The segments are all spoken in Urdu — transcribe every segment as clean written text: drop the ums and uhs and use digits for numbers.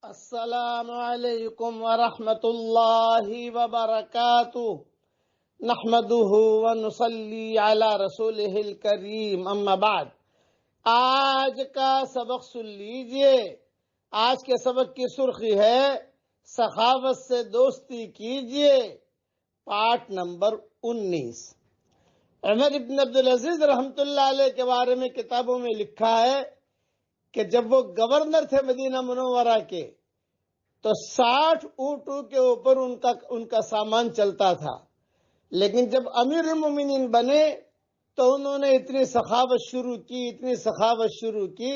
السلام علیکم ورحمۃ اللہ وبرکاتہ نحمده ونصلی علی رسولہ الکریم اما بعد۔ آج کا سبق سن لیجئے۔ آج کے سبق کی سرخی ہے سخاوت سے دوستی کیجئے، پارٹ نمبر 19۔ عمر ابن عبدالعزیز رحمۃ اللہ علیہ کے بارے میں کتابوں میں لکھا ہے کہ جب وہ گورنر تھے مدینہ منورہ کے تو 60 اونٹوں کے اوپر ان کا سامان چلتا تھا، لیکن جب امیر المومنین بنے تو انہوں نے اتنی سخاوت شروع کی،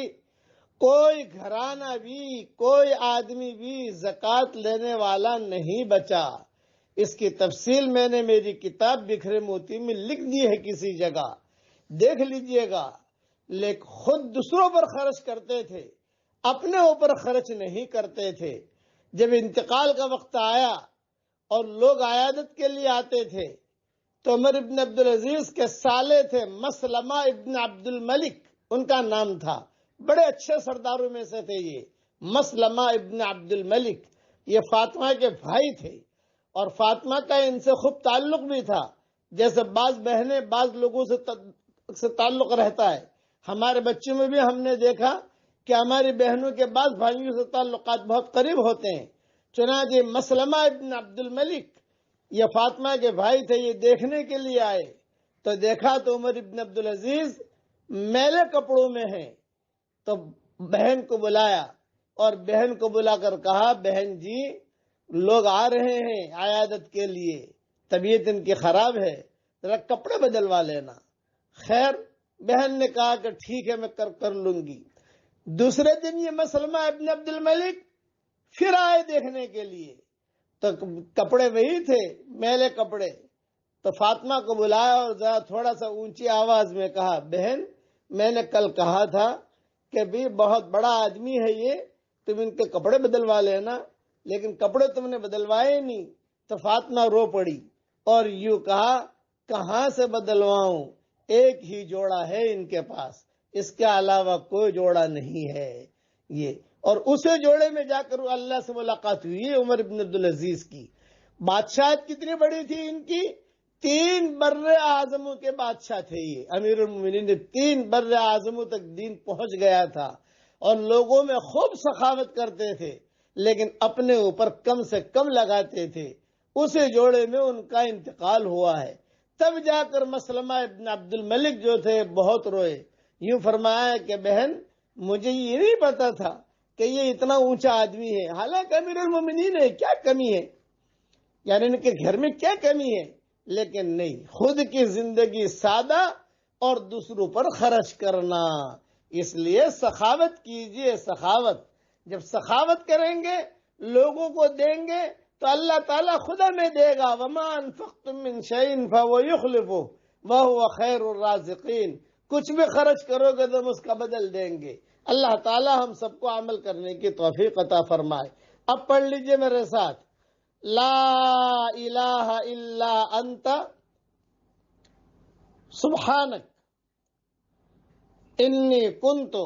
کوئی گھرانہ بھی، کوئی آدمی بھی زکوٰۃ لینے والا نہیں بچا۔ اس کی تفصیل میں نے میری کتاب بکھرے موتی میں لکھ دی ہے، کسی جگہ دیکھ لیجئے گا۔ لیکن خود دوسروں پر خرچ کرتے تھے، اپنے اوپر خرچ نہیں کرتے تھے۔ جب انتقال کا وقت آیا اور لوگ عیادت کے لیے آتے تھے تو عمر ابن عبدالعزیز کے سالے تھے مسلمہ ابن عبد الملک، ان کا نام تھا، بڑے اچھے سرداروں میں سے تھے یہ مسلمہ ابن عبد الملک۔ یہ فاطمہ کے بھائی تھے اور فاطمہ کا ان سے خوب تعلق بھی تھا، جیسے بعض بہنیں بعض لوگوں سے تعلق رہتا ہے۔ ہمارے بچوں میں بھی ہم نے دیکھا کہ ہماری بہنوں کے بعض بھائیوں سے تعلقات بہت قریب ہوتے ہیں۔ چنانچہ مسلمہ ابن عبد الملک یہ فاطمہ کے بھائی تھے، یہ دیکھنے کے لیے آئے تو دیکھا تو عمر ابن عبدالعزیز میلے کپڑوں میں ہیں، تو بہن کو بلایا اور بہن کو بلا کر کہا، بہن جی لوگ آ رہے ہیں عیادت کے لیے، طبیعت ان کی خراب ہے، ذرا کپڑے بدلوا لینا۔ خیر بہن نے کہا کہ ٹھیک ہے میں کر لوں گی۔ دوسرے دن یہ مسلمہ ابن عبد الملک پھر آئے دیکھنے کے لیے تو کپڑے وہی تھے، میلے کپڑے۔ تو فاطمہ کو بلایا اور ذرا تھوڑا سا اونچی آواز میں کہا، بہن میں نے کل کہا تھا کہ بھی بہت بڑا آدمی ہے یہ، تم ان کے کپڑے بدلوا لینا، لیکن کپڑے تم نے بدلوائے نہیں۔ تو فاطمہ رو پڑی اور یوں کہا، کہاں سے بدلواؤں، ایک ہی جوڑا ہے ان کے پاس، اس کے علاوہ کوئی جوڑا نہیں ہے یہ۔ اور اسے جوڑے میں جا کر اللہ سے ملاقات ہوئی عمر ابن عبدالعزیز کی۔ بادشاہت کتنی بڑی تھی ان کی، 3 بر اعظموں کے بادشاہ تھے یہ امیر المومنین، 3 بر اعظموں تک دین پہنچ گیا تھا اور لوگوں میں خوب سخاوت کرتے تھے، لیکن اپنے اوپر کم سے کم لگاتے تھے۔ اسے جوڑے میں ان کا انتقال ہوا ہے۔ تب جا کر مسلمہ ابن عبد الملک جو تھے بہت روئے، یوں فرمایا کہ بہن مجھے یہ نہیں پتا تھا کہ یہ اتنا اونچا آدمی ہے، حالانکہ امیر المومنین ہے، کیا کمی ہے، یعنی ان کے گھر میں کیا کمی ہے، لیکن نہیں، خود کی زندگی سادہ اور دوسروں پر خرچ کرنا۔ اس لیے سخاوت کیجئے، سخاوت جب سخاوت کریں گے لوگوں کو دیں گے تو اللہ تعالیٰ خود ہمیں دے گا۔ وَمَا أَنفَقْتُم مِّن شَيْءٍ فَهُوَ يُخْلِفُهُ وَهُوَ خَيْرُ الرَّازِقِينَ۔ کچھ بھی خرچ کرو گے تو ہم اس کا بدل دیں گے۔ اللہ تعالیٰ ہم سب کو عمل کرنے کی توفیق عطا فرمائے۔ اب پڑھ لیجئے میرے ساتھ، لا الہ الا انت سبحانک انی کنت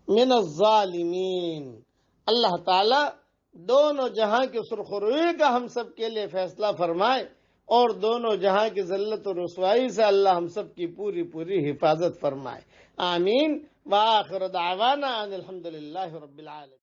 من الظالمین۔ اللہ تعالیٰ دونوں جہاں کی سرخروئی کا ہم سب کے لیے فیصلہ فرمائے اور دونوں جہاں کی ذلت و رسوائی سے اللہ ہم سب کی پوری حفاظت فرمائے، آمین۔ وآخر دعوانا ان الحمدللہ رب العالمین۔